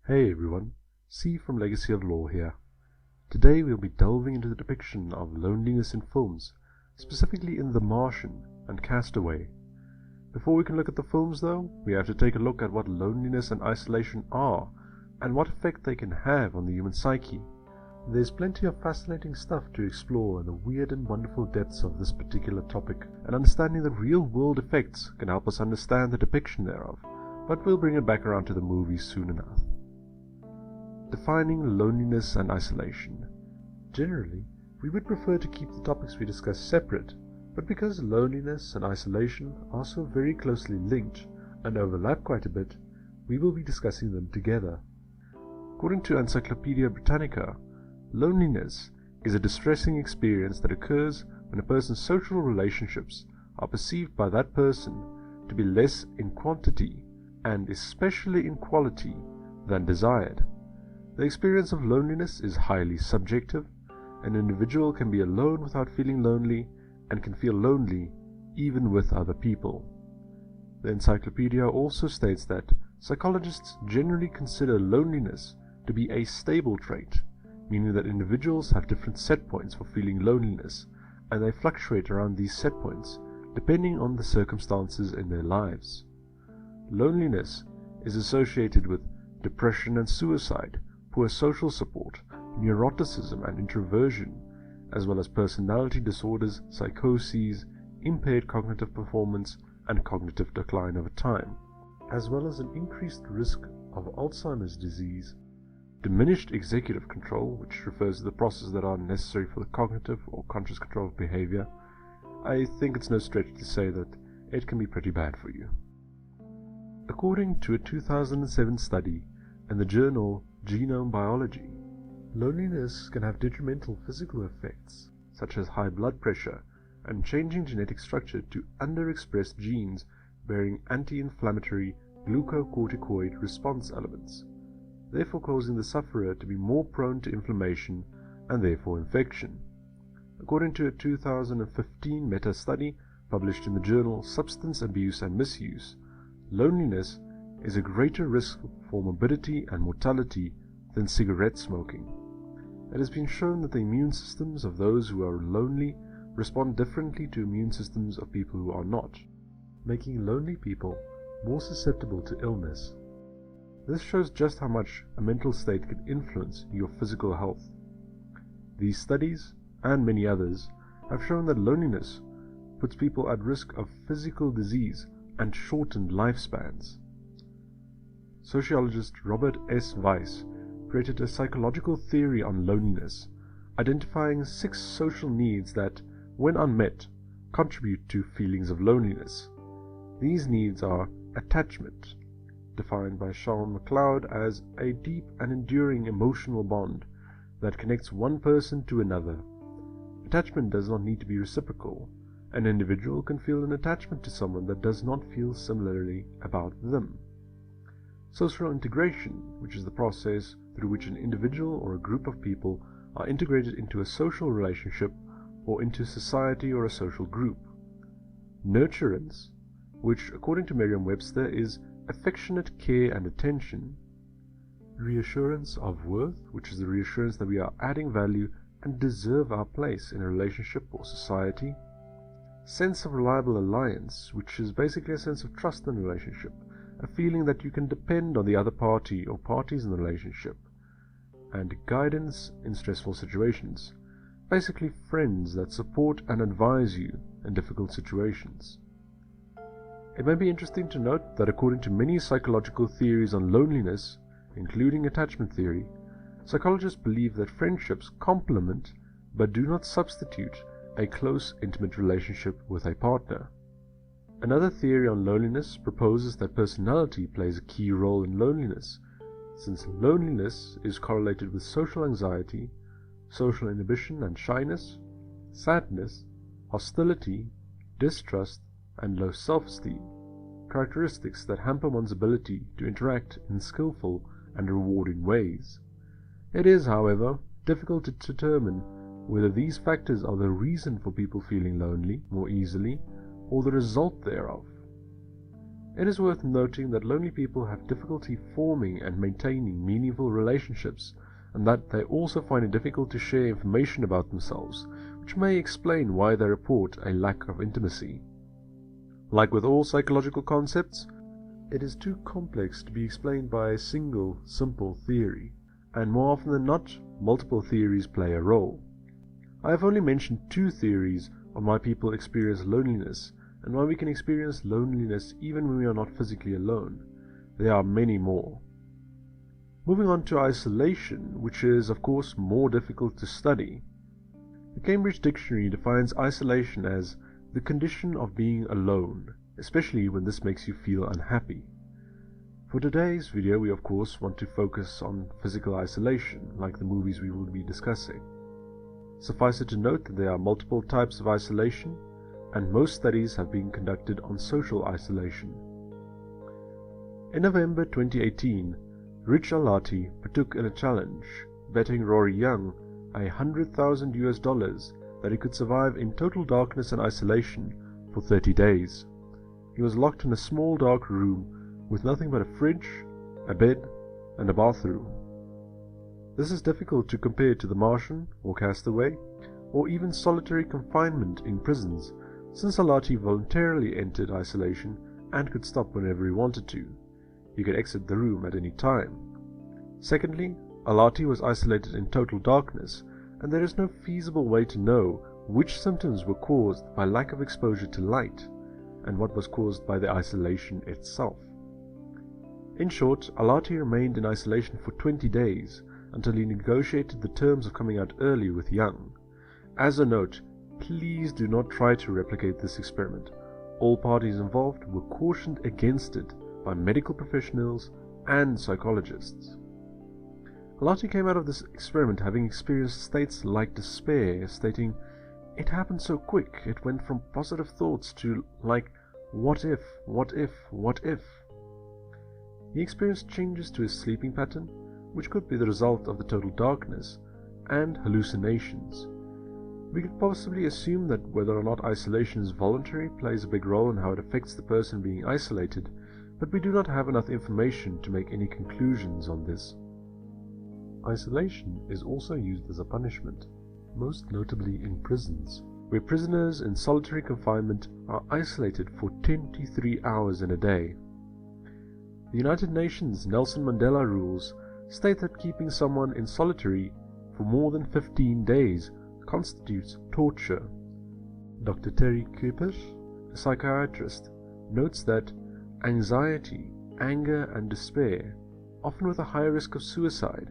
Hey everyone, C from Legacy of Law here. Today we'll be delving into the depiction of loneliness in films, specifically in The Martian and Castaway. Before we can look at the films though, we have to take a look at what loneliness and isolation are, and what effect they can have on the human psyche. There's plenty of fascinating stuff to explore in the weird and wonderful depths of this particular topic, and understanding the real-world effects can help us understand the depiction thereof, but we'll bring it back around to the movies soon enough. Defining loneliness and isolation. Generally, we would prefer to keep the topics we discuss separate, but because loneliness and isolation are so very closely linked and overlap quite a bit, we will be discussing them together. According to Encyclopedia Britannica, loneliness is a distressing experience that occurs when a person's social relationships are perceived by that person to be less in quantity and especially in quality than desired. The experience of loneliness is highly subjective. An individual can be alone without feeling lonely and can feel lonely even with other people. The encyclopedia also states that psychologists generally consider loneliness to be a stable trait, meaning that individuals have different set points for feeling loneliness, and they fluctuate around these set points depending on the circumstances in their lives. Loneliness is associated with depression and suicide, poor social support, neuroticism and introversion, as well as personality disorders, psychoses, impaired cognitive performance, and cognitive decline over time, as well as an increased risk of Alzheimer's disease, diminished executive control, which refers to the processes that are necessary for the cognitive or conscious control of behavior. I think it's no stretch to say that it can be pretty bad for you. According to a 2007 study in the journal Genome Biology, loneliness can have detrimental physical effects, such as high blood pressure and changing genetic structure to underexpressed genes bearing anti-inflammatory glucocorticoid response elements, therefore causing the sufferer to be more prone to inflammation and therefore infection. According to a 2015 meta-study published in the journal Substance Abuse and Misuse, loneliness is a greater risk for morbidity and mortality than cigarette smoking. It has been shown that the immune systems of those who are lonely respond differently to immune systems of people who are not, making lonely people more susceptible to illness. This shows just how much a mental state can influence your physical health. These studies, and many others, have shown that loneliness puts people at risk of physical disease and shortened lifespans. Sociologist Robert S. Weiss created a psychological theory on loneliness, identifying 6 social needs that, when unmet, contribute to feelings of loneliness. These needs are attachment, defined by Sean McLeod as a deep and enduring emotional bond that connects one person to another. Attachment does not need to be reciprocal. An individual can feel an attachment to someone that does not feel similarly about them. Social integration, which is the process through which an individual or a group of people are integrated into a social relationship or into society or a social group. Nurturance, which according to Merriam-Webster is affectionate care and attention. Reassurance of worth, which is the reassurance that we are adding value and deserve our place in a relationship or society. Sense of reliable alliance, which is basically a sense of trust in a relationship, a feeling that you can depend on the other party or parties in the relationship. And guidance in stressful situations, basically friends that support and advise you in difficult situations. It may be interesting to note that according to many psychological theories on loneliness, including attachment theory, psychologists believe that friendships complement but do not substitute a close, intimate relationship with a partner. Another theory on loneliness proposes that personality plays a key role in loneliness, since loneliness is correlated with social anxiety, social inhibition and shyness, sadness, hostility, distrust, and low self-esteem, characteristics that hamper one's ability to interact in skillful and rewarding ways. It is, however, difficult to determine whether these factors are the reason for people feeling lonely more easily or the result thereof. It is worth noting that lonely people have difficulty forming and maintaining meaningful relationships, and that they also find it difficult to share information about themselves, which may explain why they report a lack of intimacy. Like with all psychological concepts, it is too complex to be explained by a single, simple theory, and more often than not, multiple theories play a role. I have only mentioned 2 theories on why people experience loneliness, and why we can experience loneliness even when we are not physically alone. There are many more. Moving on to isolation, which is of course more difficult to study. The Cambridge Dictionary defines isolation as the condition of being alone, especially when this makes you feel unhappy. For today's video, we of course want to focus on physical isolation, like the movies we will be discussing. Suffice it to note that there are multiple types of isolation, and most studies have been conducted on social isolation. In November 2018, Rich Alati partook in a challenge, betting Rory Young $100,000 that he could survive in total darkness and isolation for 30 days. He was locked in a small dark room with nothing but a fridge, a bed, and a bathroom. This is difficult to compare to the Martian or Castaway, or even solitary confinement in prisons, since Alati voluntarily entered isolation and could stop whenever he wanted to. He could exit the room at any time. Secondly, Alati was isolated in total darkness, and there is no feasible way to know which symptoms were caused by lack of exposure to light, and what was caused by the isolation itself. In short, Alati remained in isolation for 20 days, until he negotiated the terms of coming out early with Young. As a note, please do not try to replicate this experiment. All parties involved were cautioned against it by medical professionals and psychologists. Alati came out of this experiment having experienced states like despair, stating, "It happened so quick, it went from positive thoughts to like, what if, what if, what if?" He experienced changes to his sleeping pattern, which could be the result of the total darkness, and hallucinations. We could possibly assume that whether or not isolation is voluntary plays a big role in how it affects the person being isolated, but we do not have enough information to make any conclusions on this. Isolation is also used as a punishment, most notably in prisons, where prisoners in solitary confinement are isolated for 23 hours in a day. The United Nations Nelson Mandela rules state that keeping someone in solitary for more than 15 days constitutes torture. Dr. Terry Cooper, a psychiatrist, notes that anxiety, anger, and despair, often with a higher risk of suicide,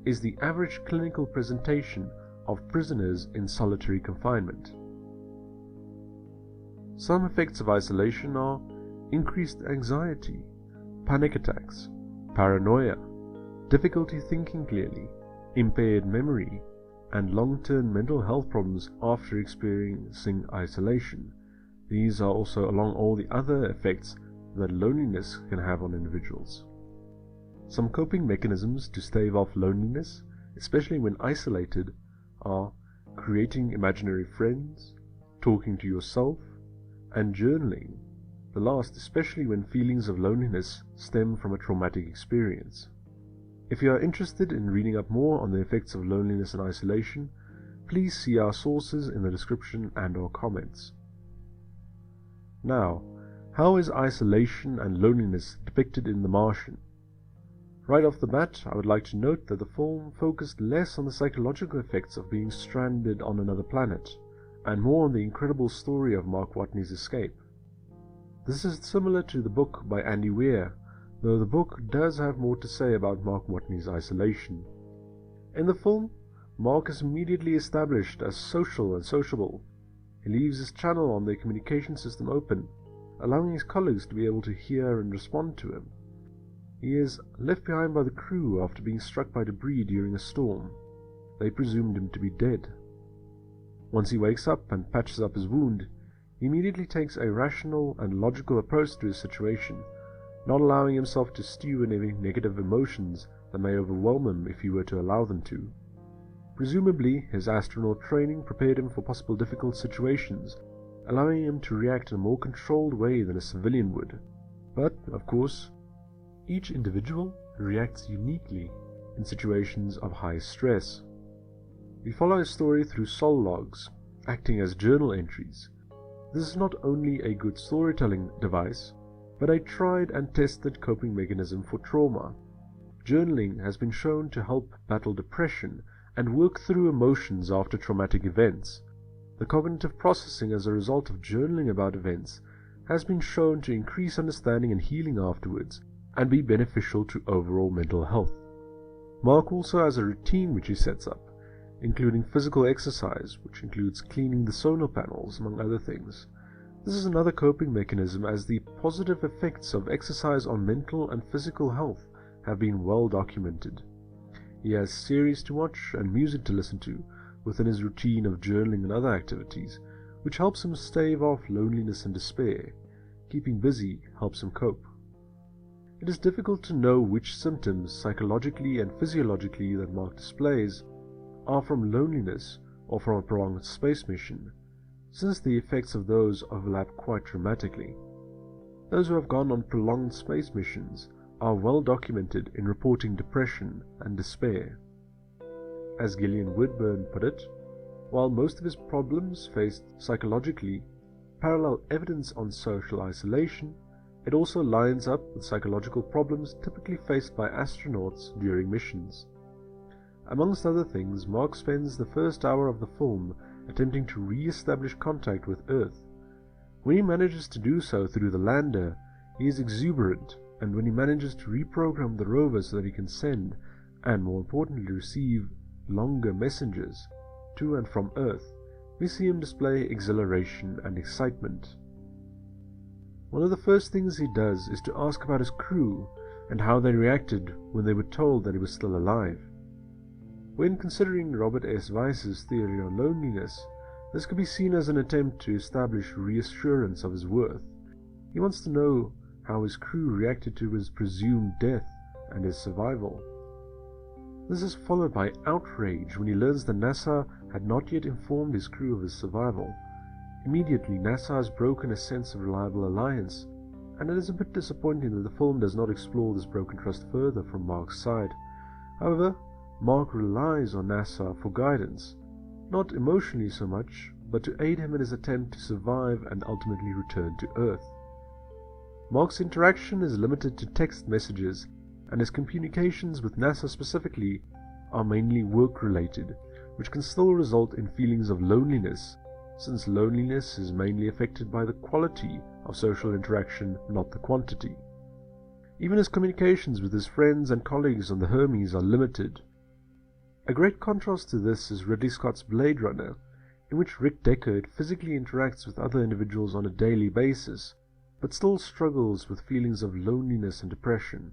is the average clinical presentation of prisoners in solitary confinement. Some effects of isolation are increased anxiety, panic attacks, paranoia, difficulty thinking clearly, impaired memory, and long-term mental health problems after experiencing isolation. These are also along all the other effects that loneliness can have on individuals. Some coping mechanisms to stave off loneliness, especially when isolated, are creating imaginary friends, talking to yourself, and journaling, the last especially when feelings of loneliness stem from a traumatic experience. If you are interested in reading up more on the effects of loneliness and isolation, please see our sources in the description and our comments. Now, how is isolation and loneliness depicted in The Martian? Right off the bat, I would like to note that the film focused less on the psychological effects of being stranded on another planet, and more on the incredible story of Mark Watney's escape. This is similar to the book by Andy Weir, though the book does have more to say about Mark Watney's isolation. In the film, Mark is immediately established as social and sociable. He leaves his channel on the communication system open, allowing his colleagues to be able to hear and respond to him. He is left behind by the crew after being struck by debris during a storm. They presumed him to be dead. Once he wakes up and patches up his wound, he immediately takes a rational and logical approach to his situation, not allowing himself to stew in any negative emotions that may overwhelm him if he were to allow them to. Presumably, his astronaut training prepared him for possible difficult situations, allowing him to react in a more controlled way than a civilian would. But, of course, each individual reacts uniquely in situations of high stress. We follow his story through soul logs, acting as journal entries. This is not only a good storytelling device, but a tried and tested coping mechanism for trauma. Journaling has been shown to help battle depression and work through emotions after traumatic events. The cognitive processing as a result of journaling about events has been shown to increase understanding and healing afterwards and be beneficial to overall mental health. Mark also has a routine which he sets up, including physical exercise, which includes cleaning the solar panels, among other things. This is another coping mechanism, as the positive effects of exercise on mental and physical health have been well documented. He has series to watch and music to listen to within his routine of journaling and other activities, which helps him stave off loneliness and despair. Keeping busy helps him cope. It is difficult to know which symptoms, psychologically and physiologically, that Mark displays are from loneliness or from a prolonged space mission, since the effects of those overlap quite dramatically. Those who have gone on prolonged space missions are well documented in reporting depression and despair. As Gillian Woodburn put it, while most of his problems faced psychologically parallel evidence on social isolation, it also lines up with psychological problems typically faced by astronauts during missions. Amongst other things, Mark spends the first hour of the film attempting to re-establish contact with Earth. When he manages to do so through the lander, he is exuberant, and when he manages to reprogram the rover so that he can send, and more importantly receive, longer messages to and from Earth, we see him display exhilaration and excitement. One of the first things he does is to ask about his crew and how they reacted when they were told that he was still alive. When considering Robert S. Weiss's theory on loneliness, this could be seen as an attempt to establish reassurance of his worth. He wants to know how his crew reacted to his presumed death and his survival. This is followed by outrage when he learns that NASA had not yet informed his crew of his survival. Immediately, NASA has broken a sense of reliable alliance, and it is a bit disappointing that the film does not explore this broken trust further from Mark's side. However, Mark relies on NASA for guidance, not emotionally so much, but to aid him in his attempt to survive and ultimately return to Earth. Mark's interaction is limited to text messages, and his communications with NASA specifically are mainly work-related, which can still result in feelings of loneliness, since loneliness is mainly affected by the quality of social interaction, not the quantity. Even his communications with his friends and colleagues on the Hermes are limited. A great contrast to this is Ridley Scott's Blade Runner, in which Rick Deckard physically interacts with other individuals on a daily basis, but still struggles with feelings of loneliness and depression.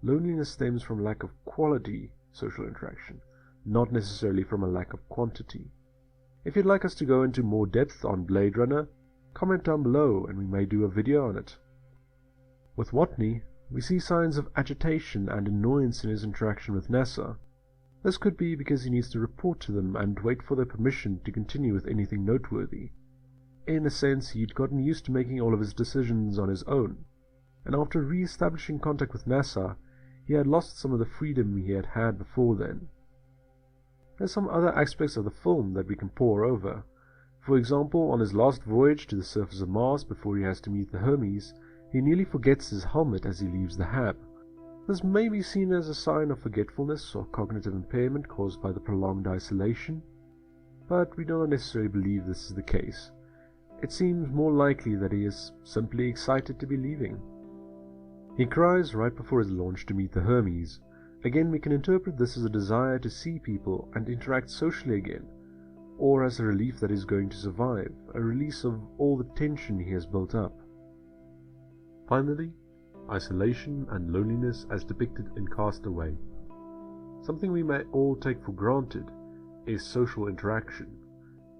Loneliness stems from lack of quality social interaction, not necessarily from a lack of quantity. If you'd like us to go into more depth on Blade Runner, comment down below and we may do a video on it. With Watney, we see signs of agitation and annoyance in his interaction with NASA. This could be because he needs to report to them and wait for their permission to continue with anything noteworthy. In a sense, he'd gotten used to making all of his decisions on his own, and after re-establishing contact with NASA, he had lost some of the freedom he had had before then. There's some other aspects of the film that we can pore over. For example, on his last voyage to the surface of Mars before he has to meet the Hermes, he nearly forgets his helmet as he leaves the hab. This may be seen as a sign of forgetfulness or cognitive impairment caused by the prolonged isolation, but we don't necessarily believe this is the case. It seems more likely that he is simply excited to be leaving. He cries right before his launch to meet the Hermes. Again, we can interpret this as a desire to see people and interact socially again, or as a relief that he's going to survive, a release of all the tension he has built up. Finally, isolation and loneliness as depicted in Castaway. Something we may all take for granted is social interaction.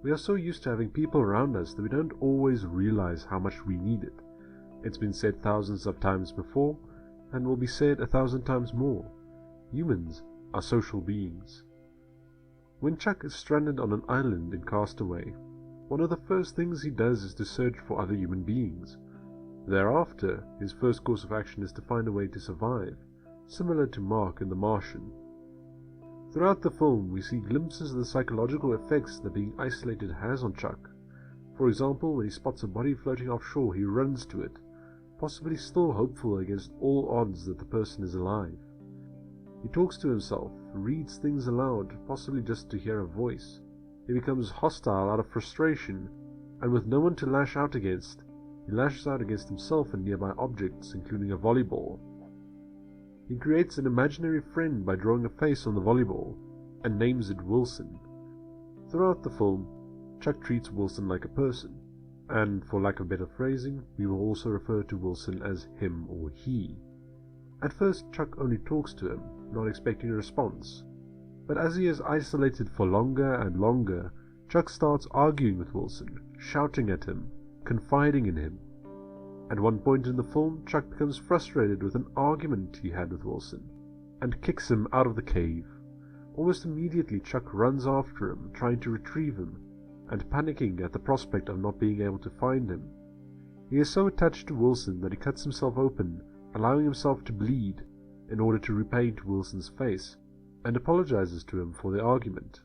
We are so used to having people around us that we don't always realize how much we need it. It's been said thousands of times before, and will be said 1,000 times more. Humans are social beings. When Chuck is stranded on an island in Castaway, one of the first things he does is to search for other human beings. Thereafter, his first course of action is to find a way to survive, similar to Mark in The Martian. Throughout the film, we see glimpses of the psychological effects that being isolated has on Chuck. For example, when he spots a body floating offshore, he runs to it, possibly still hopeful against all odds that the person is alive. He talks to himself, reads things aloud, possibly just to hear a voice. He becomes hostile out of frustration, and with no one to lash out against, he lashes out against himself and nearby objects, including a volleyball. He creates an imaginary friend by drawing a face on the volleyball, and names it Wilson. Throughout the film, Chuck treats Wilson like a person, and for lack of better phrasing, we will also refer to Wilson as him or he. At first, Chuck only talks to him, not expecting a response, but as he is isolated for longer and longer, Chuck starts arguing with Wilson, shouting at him, confiding in him. At one point in the film, Chuck becomes frustrated with an argument he had with Wilson, and kicks him out of the cave. Almost immediately, Chuck runs after him, trying to retrieve him, and panicking at the prospect of not being able to find him. He is so attached to Wilson that he cuts himself open, allowing himself to bleed, in order to repaint Wilson's face, and apologizes to him for the argument.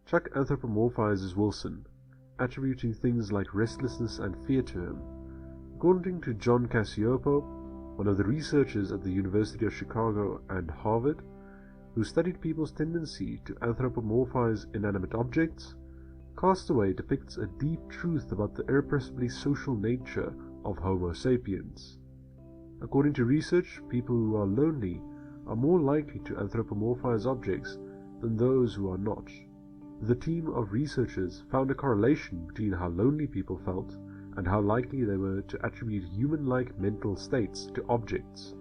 Chuck anthropomorphizes Wilson, attributing things like restlessness and fear to him. According to John Cacioppo, one of the researchers at the University of Chicago and Harvard, who studied people's tendency to anthropomorphize inanimate objects, Castaway depicts a deep truth about the irrepressibly social nature of Homo sapiens. According to research, people who are lonely are more likely to anthropomorphize objects than those who are not. The team of researchers found a correlation between how lonely people felt and how likely they were to attribute human-like mental states to objects.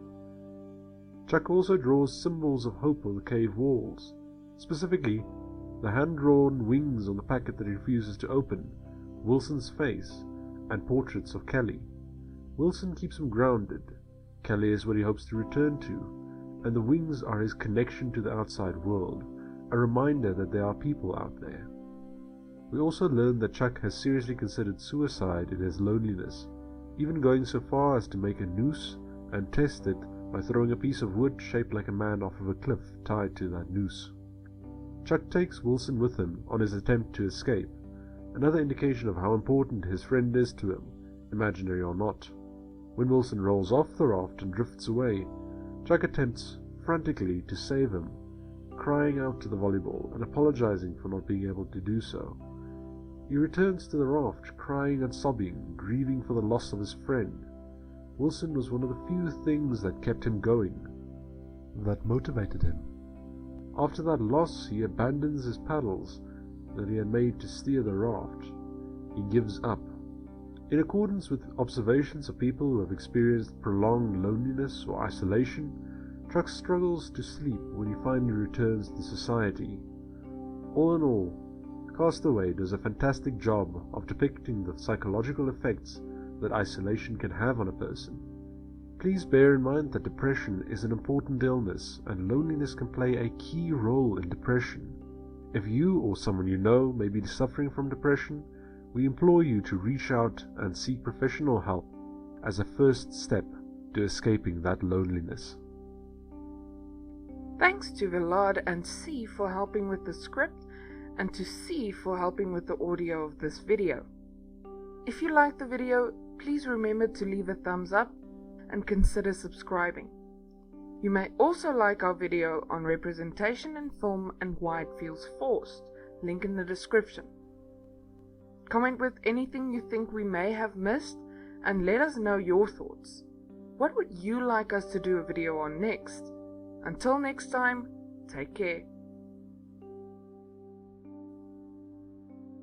Chuck also draws symbols of hope on the cave walls, specifically the hand-drawn wings on the packet that he refuses to open, Wilson's face, and portraits of Kelly. Wilson keeps him grounded. Kelly is what he hopes to return to, and the wings are his connection to the outside world, a reminder that there are people out there. We also learn that Chuck has seriously considered suicide in his loneliness, even going so far as to make a noose and test it by throwing a piece of wood shaped like a man off of a cliff tied to that noose. Chuck takes Wilson with him on his attempt to escape, another indication of how important his friend is to him, imaginary or not. When Wilson rolls off the raft and drifts away, Chuck attempts frantically to save him, crying out to the volleyball and apologizing for not being able to do so. He returns to the raft, crying and sobbing, grieving for the loss of his friend. Wilson was one of the few things that kept him going, that motivated him. After that loss, he abandons his paddles that he had made to steer the raft. He gives up. In accordance with observations of people who have experienced prolonged loneliness or isolation, Chuck struggles to sleep when he finally returns to society. All in all, Castaway does a fantastic job of depicting the psychological effects that isolation can have on a person. Please bear in mind that depression is an important illness, and loneliness can play a key role in depression. If you or someone you know may be suffering from depression, we implore you to reach out and seek professional help as a first step to escaping that loneliness. Thanks to Vlad and C for helping with the script, and to C for helping with the audio of this video. If you liked the video, please remember to leave a thumbs up and consider subscribing. You may also like our video on representation in film and why it feels forced, link in the description. Comment with anything you think we may have missed and let us know your thoughts. What would you like us to do a video on next? Until next time, take care.